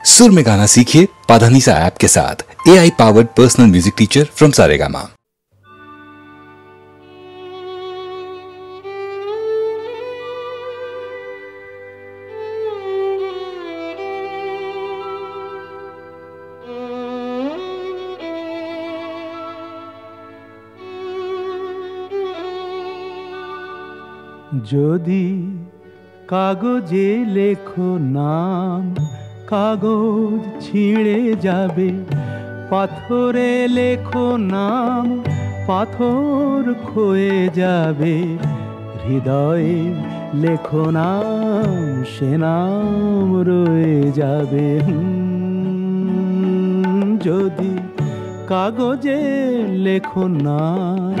सुर में गाना सीखिए पाधानीसा ऐप के साथ। AI powered personal music teacher from Saregama. যদি কাগজে লেখো নাম, কাগজ ছিঁড়ে যাবে। পাথরে লেখো নাম, পাথর ক্ষয়ে যাবে। হৃদয়ে লেখো নাম, সে নাম রয়ে যাবে। যদি কাগজে লেখো নাম।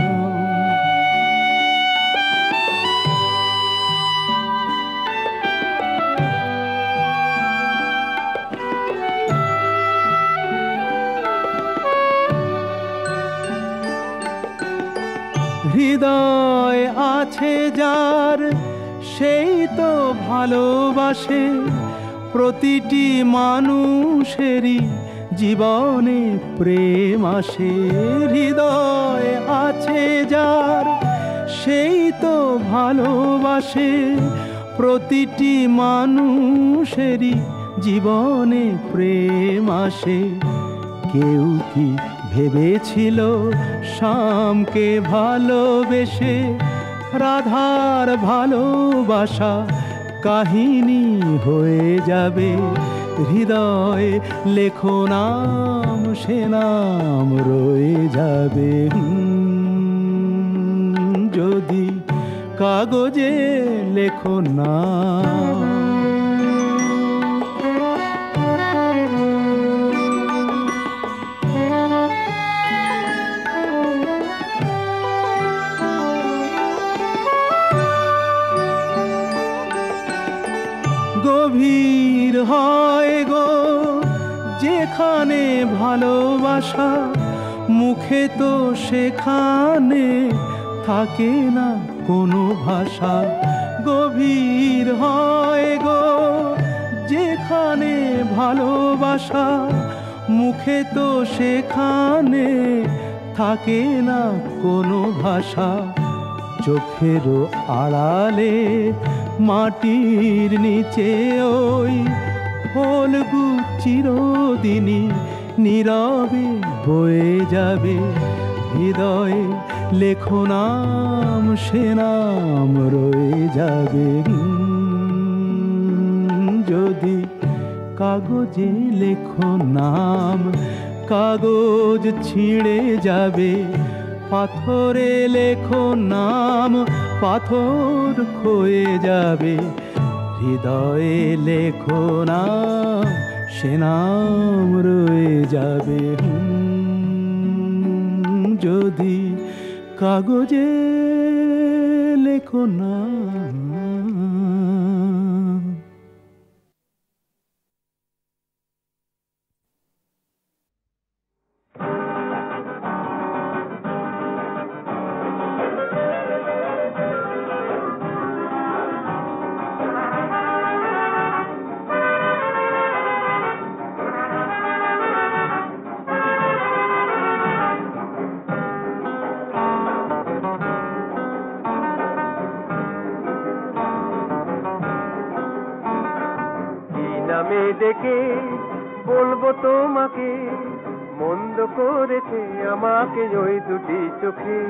হৃদয় আছে যার, সেই তো ভালোবাসে। প্রতিটি মানুষেরই জীবনে প্রেম আসে। হৃদয় আছে যার, সেই তো ভালোবাসে। প্রতিটি মানুষেরই জীবনে প্রেম আসে। কেউ কি ভেবেছিল শ্যামকে ভালোবেসে রাধার ভালোবাসা কাহিনী হয়ে যাবে। হৃদয়ে লেখো নাম, সে নাম রয়ে যাবে। যদি কাগজে লেখো নাম। গভীর হয় গো যেখানে ভালোবাসা, মুখে তো সেখানে থাকে না কোনো ভাষা। গভীর হয় গো যেখানে ভালোবাসা, মুখে তো সেখানে থাকে না কোনো ভাষা। চোখেরও আড়ালে মাটির নিচে ওই ফলগু চিরদিনই নীরবে বয়ে যাবে। হৃদয়ে লেখো নাম, সে নাম রয়ে যাবে। যদি কাগজে লেখো নাম, কাগজ ছিঁড়ে যাবে। পাথরে লেখো নাম, পাথর ক্ষয়ে যাবে। হৃদয়ে লেখো নাম, সে নাম রয়ে যাবে। যদি কাগজে লেখো নাম। ডেকে বলবো তোমাকে, মন্দ করেছে আমাকে ওই দুটি চোখে।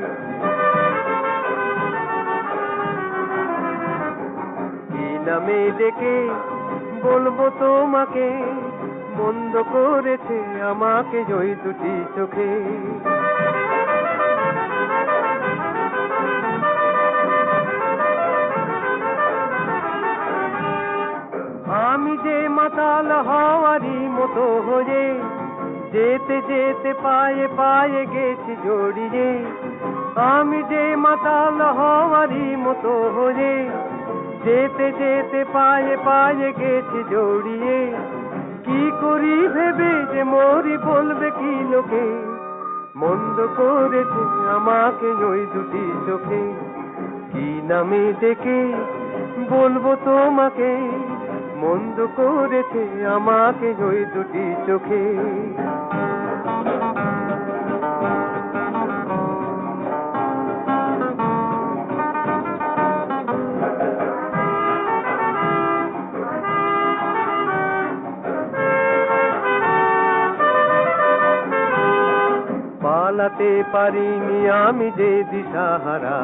কি নামে ডেকে বলবো তোমাকে, মন্দ করেছে আমাকে ওই দুটি চোখে। আমি যে মাতাল হওয়ারই মতো হয়ে যেতে যেতে পায়ে পায়ে গেছি জড়িয়ে। আমি যে মাতাল হওয়ারই মতো হয়ে যেতে যেতে পায়ে পায়ে গেছি জড়িয়ে। কি করি ভেবে যে মরি বলবে কি লোকে, মন্দ করেছে আমাকে ওই দুটি চোখে। কি নামে ডেকে বলবো তোমাকে, মন্দ করেছে আমাকে ওই দুটি চোখে। পালাতে পারিনি আমি যে দিশাহারা,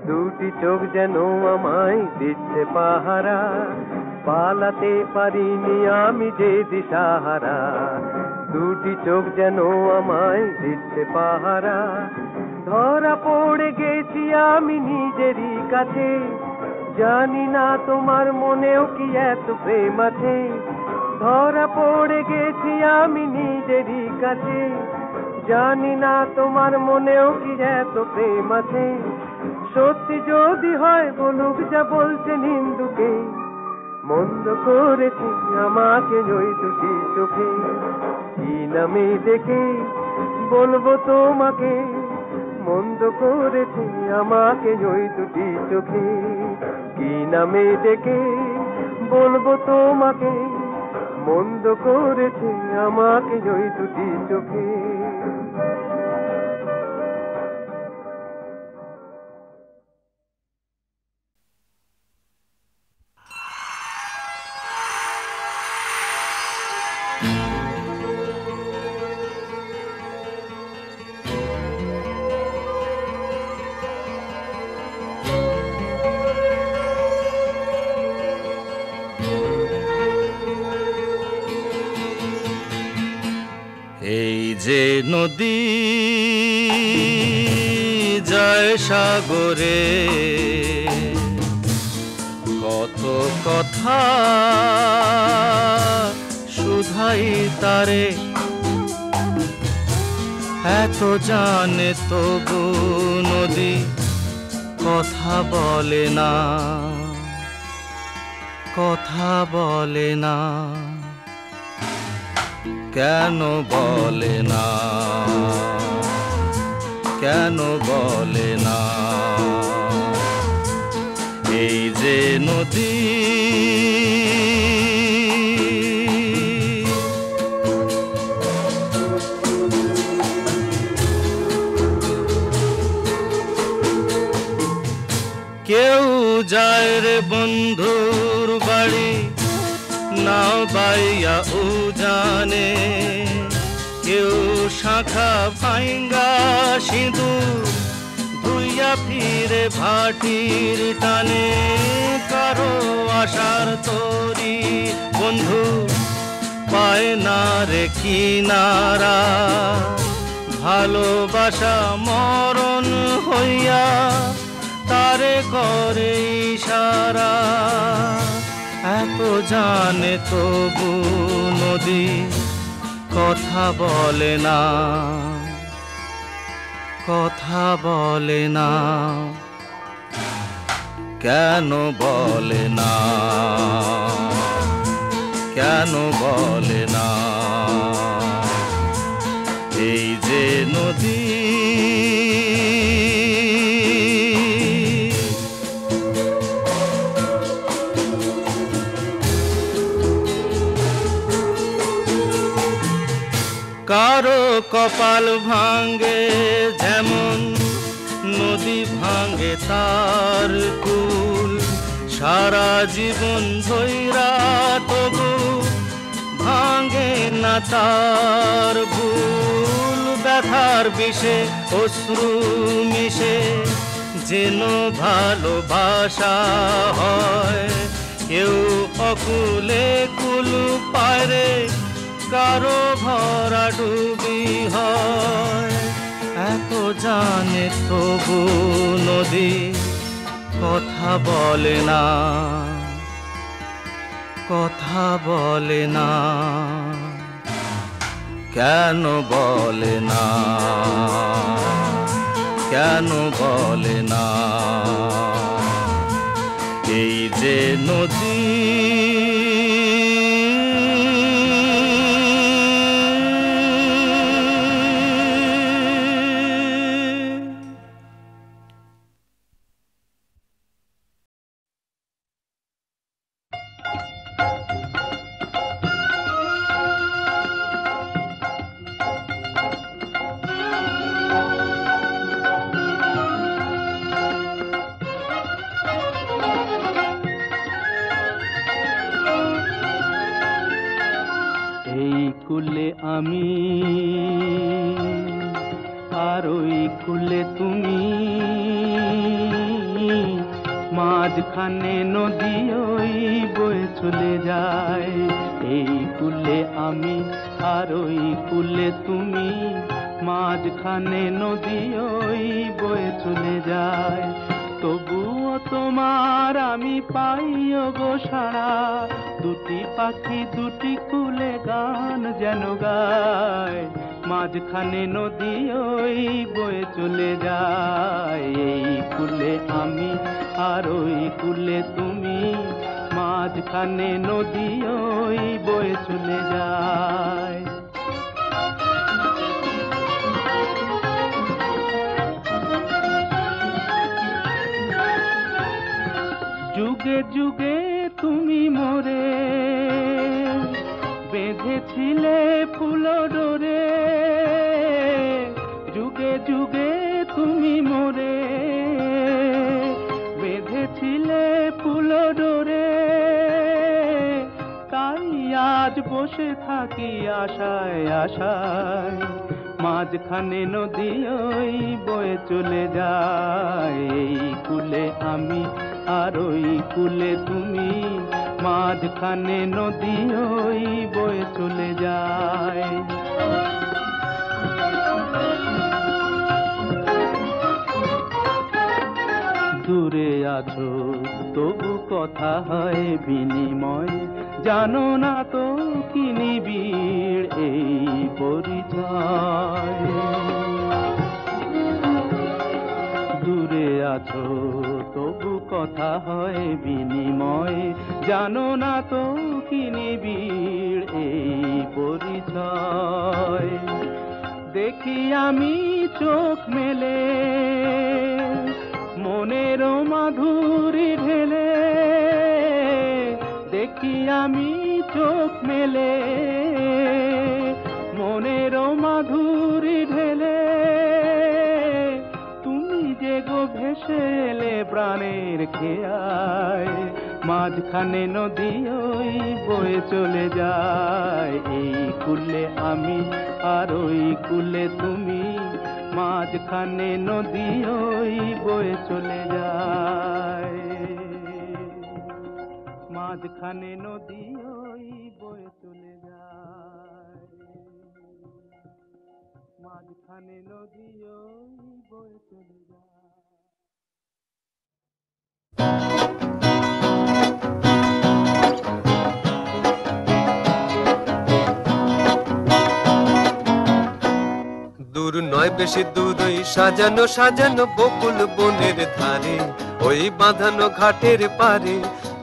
দুটি চোখ যেন আমায় দিচ্ছে পাহারা। পালাতে পারিনি আমি যে দিশাহারা, দুটি চোখ যেন আমায় দিচ্ছে পাহারা। ধরা পড়ে গেছি আমি নিজেরই কাছে, জানি না তোমার মনেও কি এত প্রেম আছে। ধরা পড়ে গেছি আমি নিজেরই কাছে, জানি না তোমার মনেও কি এত প্রেম আছে। সত্যি যদি হয় বলুক যা বলছে নিন্দুকে, মন্দ করেছি আমাকে ওই দুটি চোখে। কি নামে ডেকে বলবো তোমাকে, মন্দ করেছি আমাকে ওই দুটি চোখে। কি নামে ডেকে বলবো তোমাকে, মন্দ করেছে আমাকে ওই দুটি চোখে। এই যে নদী যায় সাগরে, কত কথা শুধাই তারে, এত জানে তবু নদী কথা বলে না, কথা বলে না। কেন বলে না, কেন বলে না? এই যে নদী কেউ যায় রে বন্ধুর বাড়ি, নাও বাইয়া উজানে, কেউ শাখা ভাঙ্গা সিঁদুর ধুইয়া ফিরে ভাটির টানে। কারো আশার তরি বন্ধু পায় না রে কিনারা, ভালোবাসা মরণ হইয়া তারে করে ইশারা। এত জানে তবু নদী কথা বলে না, কথা বলে না। কেন বলে না, কেন বলে না? এই যে নদী কারো কপাল ভাঙ্গে যেমন নদী ভাঙ্গে তার কুল, সারা জীবন ধইরা তবু ভাঙ্গে না তার ভুল। ব্যথার বিষে অশ্রু মিশে যেন ভালোবাসা হয়, কেউ অকুলে কুল পায় রে, কারো ভরা ডুবি হয়। এত জানে তবু নদী কথা বলে না, কথা বলে না। কেন বলে না, কেন বলে না? এই যে নদী কুলে আমি আর ওই কুলে তুমি, মাঝখানে নদী ওই বয়ে চলে যায়। এই কুলে আমি আর ওই কুলে তুমি, মাঝখানে নদী ওই বয়ে চলে যায়। তবুও তোমার আমি পাইও গো সাড়া, দুটি পাখি দুটি কুলে গান যেন গায়। মাঝখানে নদী ওই বয়ে চলে যায়। এই কুলে আমি আর ওই কুলে তুমি, মাঝখানে নদী ওই বয়ে চলে যায়। যুগে যুগে তুমি মোরে বেঁধেছিলে ফুল ডোরে, যুগে যুগে তুমি মোরে বেঁধেছিলে ফুল ডোরে। তাই আজ বসে থাকি আশায় আশায়, মাঝখানে নদী ওই বয়ে চলে যায়। এই কুলে আমি আর ওই কুলে তুমি, মাঝখানে নদী ওই বয়ে চলে যায়। দূরে আছো তবু কথা হয় বিনিময়, জানো না তো কি নিবিড় এই পরিচয়। দূরে আছো তবু কথা হয় বিনিময়, জানো না তো কি নিবিড় এই পরিচয়। দেখি আমি চোখ মেলে মনের মাধুরী ঢেলে, দেখি আমি চোখ মেলে মনের মাধুরী ঢেলে। তুমি যে গো ভেসে এলে প্রাণের খেয়ায়, মাঝখানে নদী ওই বয়ে চলে যায়। এই কুলে আমি আর ওই কুলে তুমি, মাঝখানে নদী ওই বয়ে চলে যায়। মাঝখানে নদী ওই বয়ে চলে যায়। মাঝখানে নদী ওই বয়ে চলে যায়। দূর নয় বেশি দূর ওই সাজানো সাজানো বকুল বনের ধারে, ওই বাঁধানো ঘাটের পারে।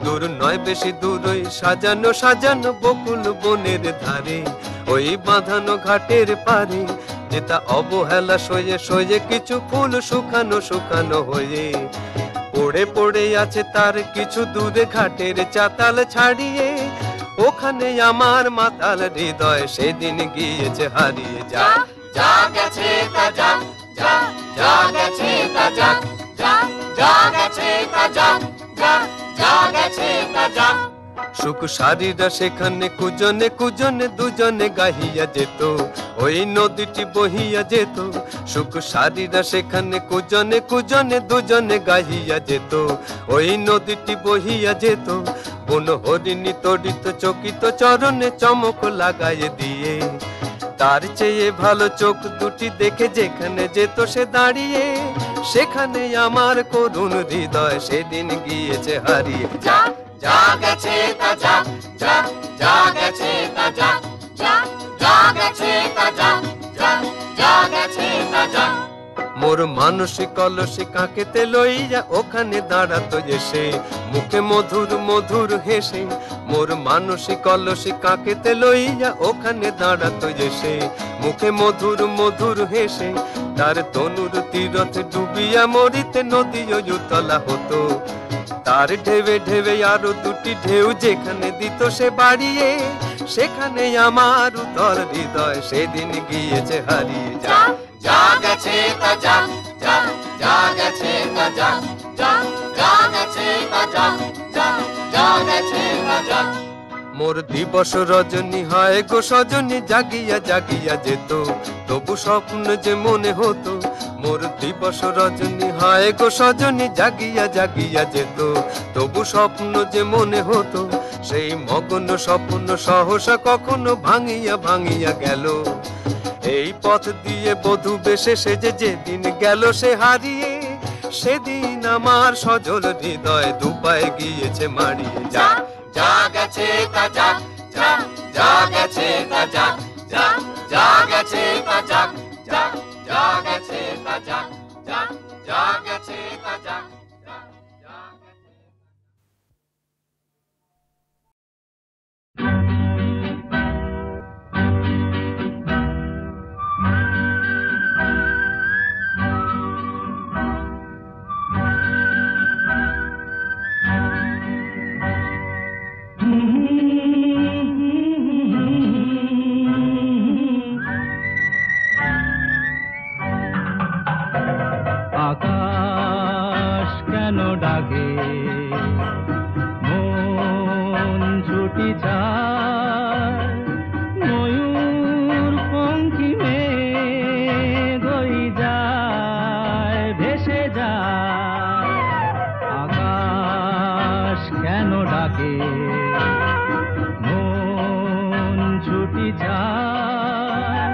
দূর নয় বেশি দূর ওই সাজানো সাজানো বকুল বনের ধারে, ওই বাঁধানো ঘাটের পারে। যেটা অবহেলা সয়ে সয়ে কিছু ফুল শুকানো শুকানো হয়ে পড়ে পড়ে আছে তার কিছু দূরে ঘাটের চাতাল ছাড়িয়ে। ওখানে আমার মাতাল হৃদয় সেদিন গিয়েছে হারিয়ে। যা যা গেছে তা যা, যা যা গেছে তা যা, যা যা গেছে তা যা, যা যা গেছে তা যা। সুখ সারিরা সেখানে কুজনে কুজনে দুজনে গাহিয়া যেত, ওই নদীটি বহিয়া যেত। সুখ সারিরা সেখানে কুজনে কুজনে দুজনে গাহিয়া যেত, ওই নদীটি বহিয়া যেত। বন হরিণী তড়িত চকিত চরণে চমক লাগাইয়ে দিয়ে, তার চেয়ে ভালো চোখ দুটি দেখে যেখানে যেত সে দাঁড়িয়ে। সেখানে আমার করুণ হৃদয় সেদিন গিয়েছে হারিয়ে। যা যা গেছে তা যা, যা যা গেছে তা যা, যা যা গেছে তা যা, যা যা গেছে তা যা। মোর মানসিক কলসি কাকেতে লইয়া ওখানে দাঁড়াতো এসে, মুখে মধুর মধুর হেসে। মোর মানসিক কলসি কাকেতে লইয়া ওখানে দাঁড়াতো এসে, মুখে মধুর মধুর হেসে। তার তনুর তীরথ ডুবিয়া মরিতে নদী উতলা হতো, তার ঢেবে ঢেবে আরো দুটি ঢেউ যেখানে দিত সে বাড়িয়ে। সেখানে আমার উতল হৃদয় সেদিন গিয়েছে হারিয়ে। যা যা গেছে তা যা, যা যা গেছে তা যা, যা যা গেছে তা যা, যা যা গেছে তা যা। মোর দিবস রজনী হয় গো সজনী জাগিয়া জাগিয়া যেত তবু স্বপ্ন যে মনে হতো মোর দিবস রজনী হয় গো সজনী জাগিয়া জাগিয়া যেত তবু স্বপ্ন যে মনে হতো সেই মগ্ন স্বপ্ন সহসা কখনো ভাঙিয়া ভাঙিয়া গেল এই পথ দিয়ে বধূ বেশে সেজে যেদিন গেল সে হারিয়ে সেদিন আমার সজল হৃদয় দুপায়ে গিয়েছে মারিয়ে যা যা গেছে তা যাক যা যা গেছে তা যাক যা যা গেছে তা যাক যা যা গেছে তা যাক যা যা গেছে তা যাক আকাশ কেন ডাকে মন ছুটি যায় ময়ূর পঙ্খী মেঘই যায় ভেসে যায় আকাশ কেন ডাকে মন ছুটি যায়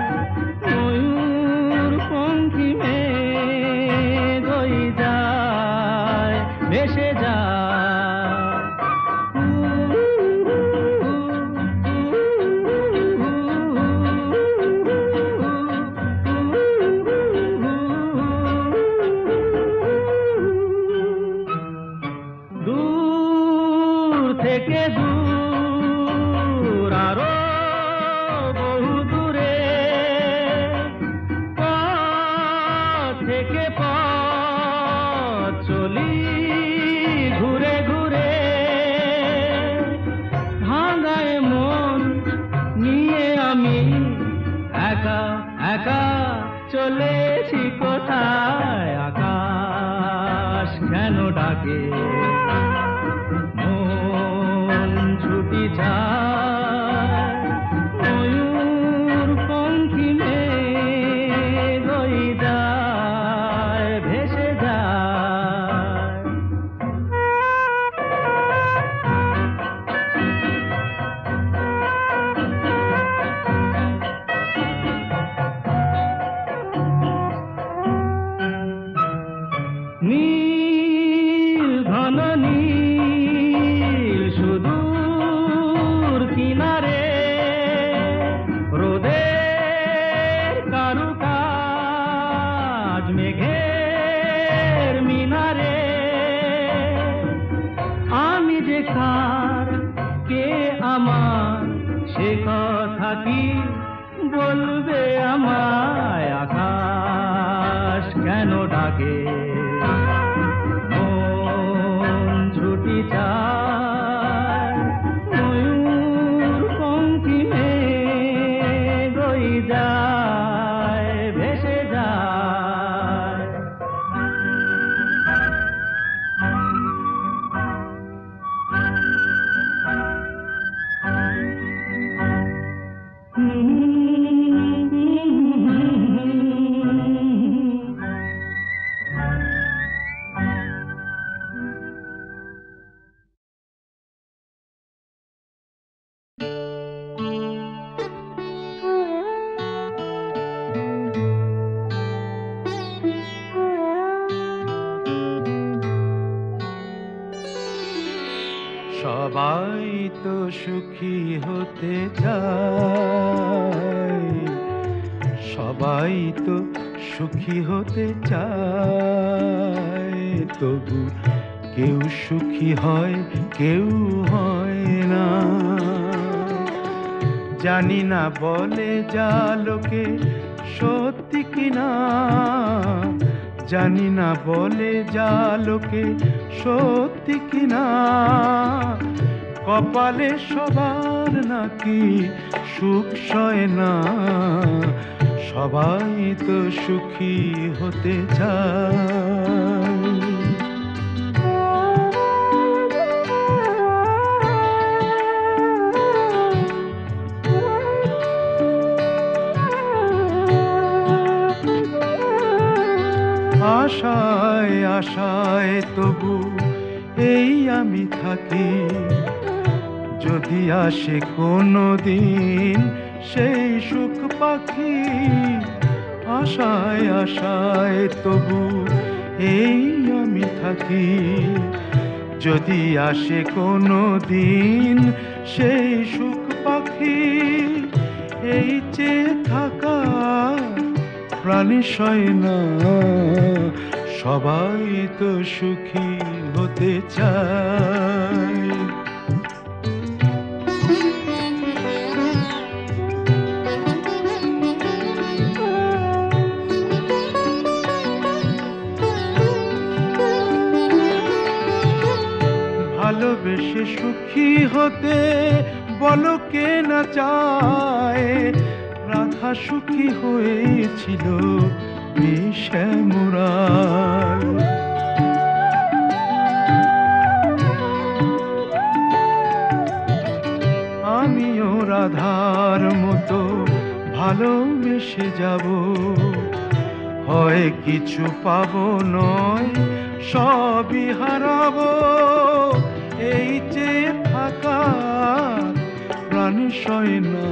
ময়ূর পঙ্খী মেঘই যায় ভেসে যায় দূর থেকে দূর আরো বহু দূরে পথ থেকে পথ চলি ঘুরে ঘুরে ভাঙায় মন নিয়ে আমি একা একা চলেছি কোথায় আকাশ কেন ডাকে মন ছুটি যায় ময়ূর পঙ্খী মেঘই যায় ভেসে যায় নীল ঘন নীল সুদূর কিনারে রোদের কারুকাজ মেঘের মিনারে আমি যে কার কে আমার সে কথা কি বলবে আমায় আকাশ কেন ডাকে মন ছুটি যায় ময়ূর পঙ্খী মেঘই যায় ভেসে যায় সবাই তো সুখী হতে চায়, সবাই তো সুখী হতে চায়, তবু কেউ সুখী হয় কেউ হয় না। জানি না বলে যা লোকে সত্যি কিনা, জানি না বলে যা লোকে সত্যি কিনা, কপালে সবার নাকি সুখ সয় না। সবাই তো সুখী হতে চায়। আশায় আশায় তবু এই আমি থাকি, যদি আসে কোনো দিন সেই সুখ পাখি। আশায় আশায় তবু এই আমি থাকি, যদি আসে কোনো দিন সেই সুখ পাখি। এই চেয়ে থাকা প্রাণী সয় না, সবাই তো সুখী হতে চায়। ভালোবেসে সুখী হতে বলো কে না চায়, রাধা সুখী হয়েছিল শ্যামরায়। আমিও রাধার মতো ভালোবেসে যাব, হয় কিছু পাবো নয় সবই হারাবো। এই যে থাকা প্রাণী সয় না,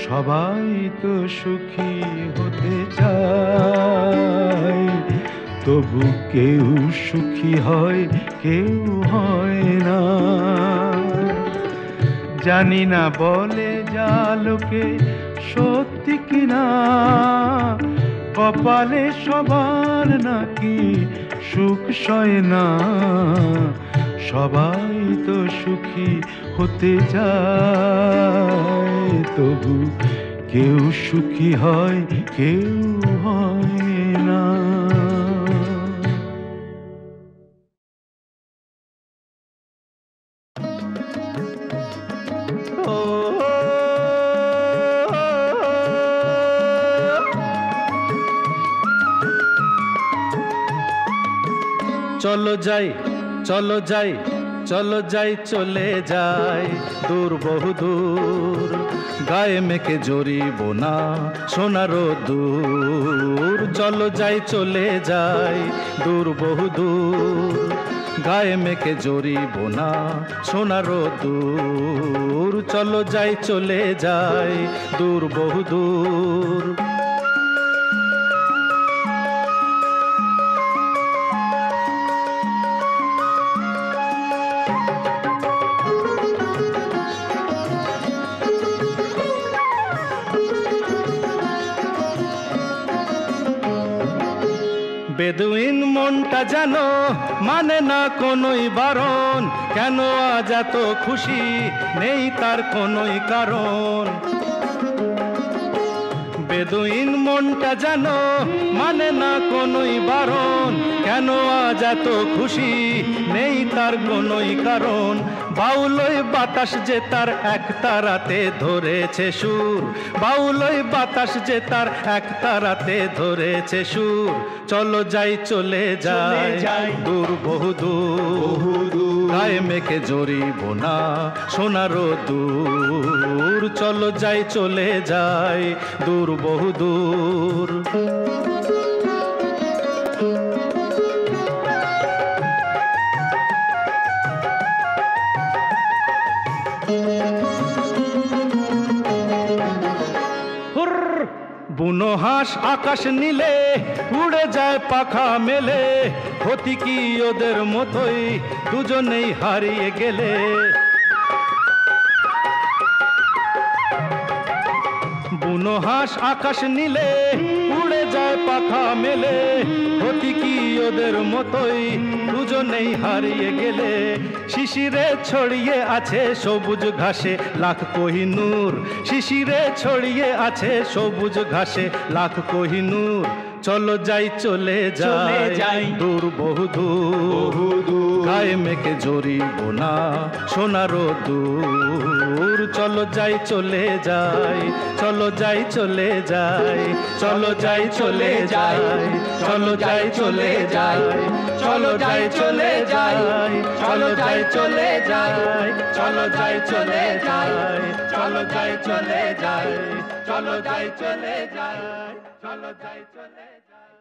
সবাই তো সুখী হতে চায়। তবু কেউ সুখী হয় কেউ হয় না, জানি না বলে যা লোকে সত্যি কিনা। কপালে সবার নাকি সুখ সয় না, সবাই তো সুখী হতে চায়। তবু কেউ সুখী হয় কেউ হয় না। চলো যাই চলো যাই চলো যাই চলে যাই দূর বহু দূর, গায়ে মেখে জড়িব না সোনার দূর। চলো যাই চলে যাই দূর বহু দূর, গায়ে মেখে জড়িব না সোনার দূর। চলো যাই চলে যাই দূর বহু দূর।¬ বেদুইন মনটা যেন মানে না কোনোই বারণ, কেন আজ এত খুশি নেই তার কোনোই কারণ। বেদুইন মনটা যেন মানে না কোনোই বারণ, কেন আজ এত খুশি নেই তার কোনোই কারণ। বাউলই বাতাস যে তার এক তারাতে ধরেছে সুর, বাউলই বাতাস যে তার এক তারাতে ধরেছে সুর। চলো যাই চলে যাই দূর বহু দূর, গায়ে মেখে জড়িব না সোনার দূর। চলো যাই চলে যাই দূর বহু দূর। বুনো হাঁস আকাশ নীলে উড়ে যায় পাখা মেলে, ক্ষতি কি ওদের মতোই দুজনেই হারিয়ে গেলে। বুনো হাঁস আকাশ নীলে উড়ে যায় পাখা মেলে, ক্ষতি কি ওদের মতোই দুজনেই হারিয়ে গেলে। শিশিরে ছড়িয়ে আছে সবুজ ঘাসে লাখ কোহিনূর, শিশিরে ছড়িয়ে আছে সবুজ ঘাসে লাখ কোহিনূর। চলো যাই চলে যাই দূর বহু দূর, গায়ে মেখে জড়িব না সোনার দূর। চলো যাই চলে যাই চলো যাই চলে যাই চলো যাই চলে যাই চলো যাই চলে যাই চলো যাই চলে যাই চলো যাই চলে যাই চলো যাই চলে যাই চলো যাই চলে যাই চলো যাই চলে যাই চলো যাই চলে যাই।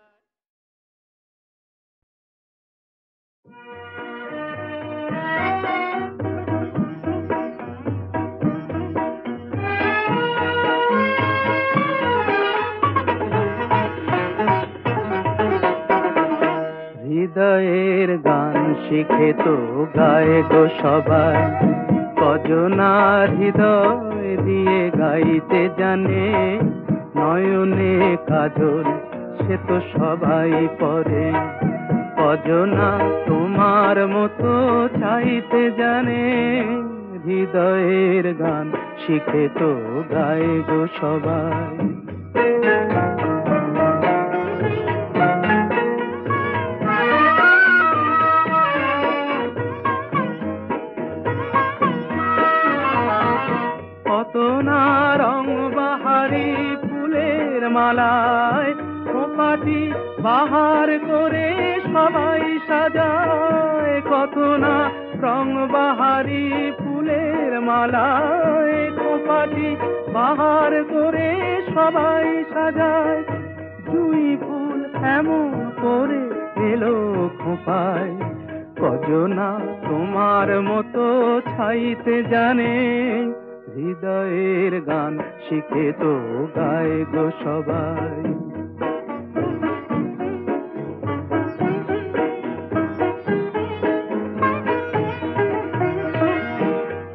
হৃদয়ের গান শিখে তো গায়ে গো সবাই, কজনা হৃদয় দিয়ে গাইতে জানে। নয়নে কাজল সে তো সবাই পরে, কজনা তোমার মতো চাইতে জানে। হৃদয়ের গান শিখে তো গায়ে গো সবাই। কত না রং বাহারি ফুলের মালায় খোপাটি বাহার করে সবাই সাজায়। কত না রং বাহারি ফুলের মালায় খোপাটি বাহার করে সবাই সাজায়। জুঁই ফুল এমন করে এলো খোপায়, কজনা তোমার মতো ছাইতে জানে। হৃদয়ের গান শিখে তো গায় গো সবাই।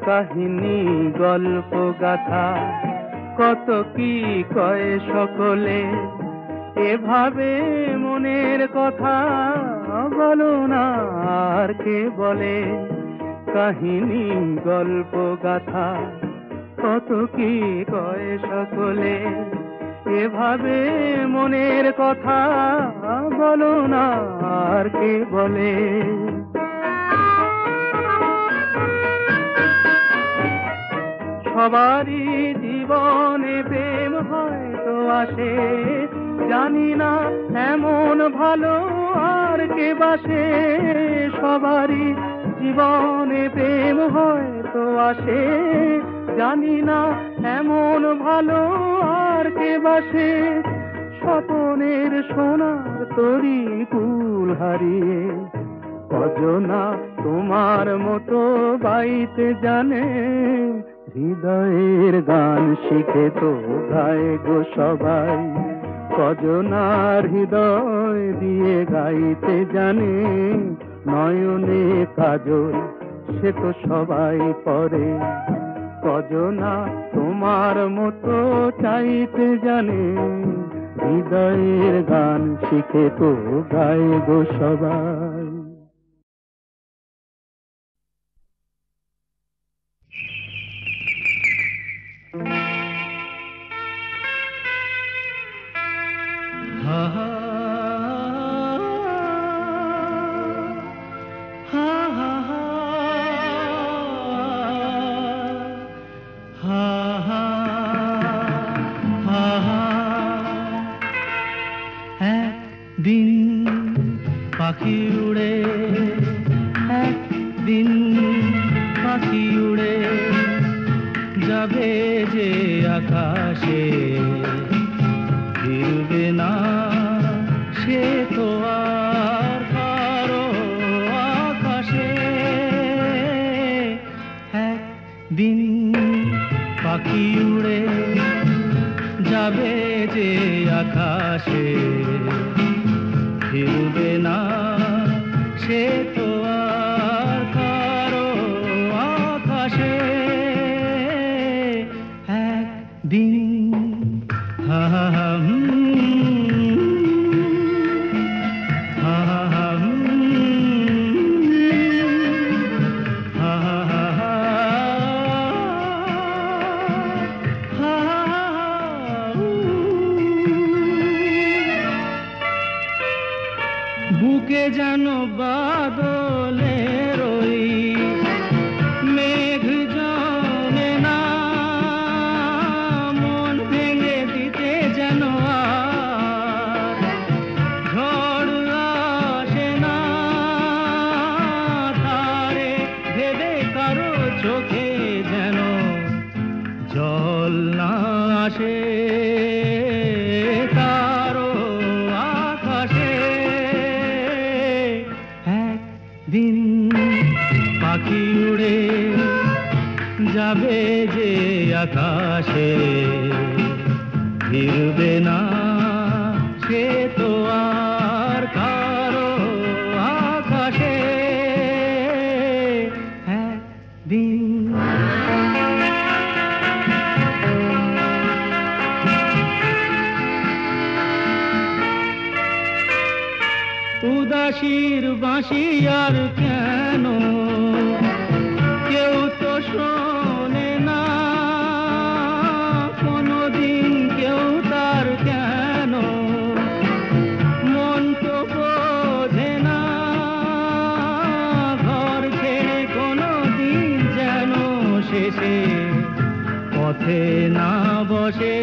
কাহিনী গল্প গাথা কত কি কয় সকলে, এভাবে মনের কথা বলো না আর কে বলে। কাহিনী গল্প গাথা কত কি কয় সকলে, এভাবে মনের কথা বলো না আর কে বলে। সবারই জীবনে প্রেম হয়তো আসে, জানি না এমন ভালো আর কে বাসে। সবারই জীবনে প্রেম হয়তো আসে, জানি না এমন ভালো আর কে বাসে। স্বপনের সোনার তরি কুল হারিয়ে, কজনা তোমার মতো বাইতে জানে। হৃদয়ের গান শিখে তো গায় গো সবাই, কজনার হৃদয় দিয়ে গাইতে জানে। নয়নে কাজল সে তো সবাই পরে, কজনা তোমার মতো চাইতে জানে। হৃদয়ের গান শিখে তো গায় গো সবাই। একদিন পাখি উড়ে, একদিন পাখি উড়ে যাবে যে আকাশে, ফিরবে না সে তো আর কারো আকাশে। একদিন পাখি উড়ে যাবে যে আকাশে, ফিরবে না সে তো আর কারো আকাশে। একদিন হা হা হা বুকে যেন বাদলের ওই মেঘ জমে না, মন ভেঙে দিতে যেন আর ঝড় আসে না। তারে ভেবে কারো চোখে যেন জল না আসে, যাবে যে আকাশে ফিরবে না সে তো আর কারো আকাশে একদিন উদাসীর বাঁশি আর কেন কেউ তো শোনে না কোনদিন কেউ তার কেন মন তো বোঝে না ঘর ছেড়ে কোনদিন যেন শেষে পথে না বসে